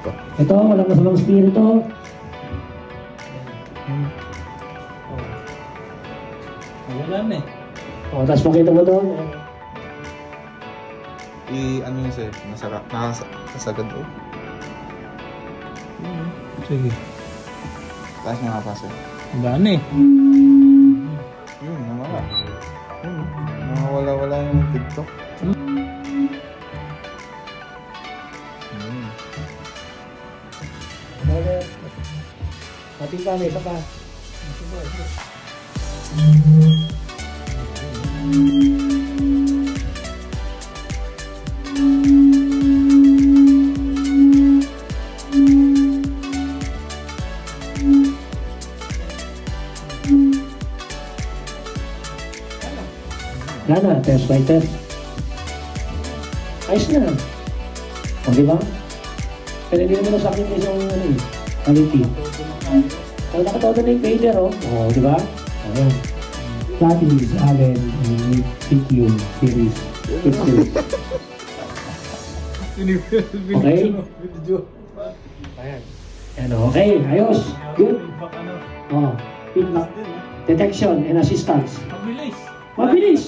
to. Ito, walang masamang spirito. Wala na eh. O, tapos makita mo doon. Ano yun sa'yo? Nakasagad o? Sige. Taas nga pa sa'yo. Wala na eh. Yun, nawala. Yun, nawala-wala yung TikTok. Mating kami, isa pa. Lana, test by test. Ayos na. O, diba? Pero hindi naman sa akin isang quality. So, nakatodo na yung fader, o. O, diba? Ayan. That is Allen PQ series. Okay? Ayan. Ayan, okay. Ayos. Good. O, feedback. Detection and assistance. Mabilis. Mabilis!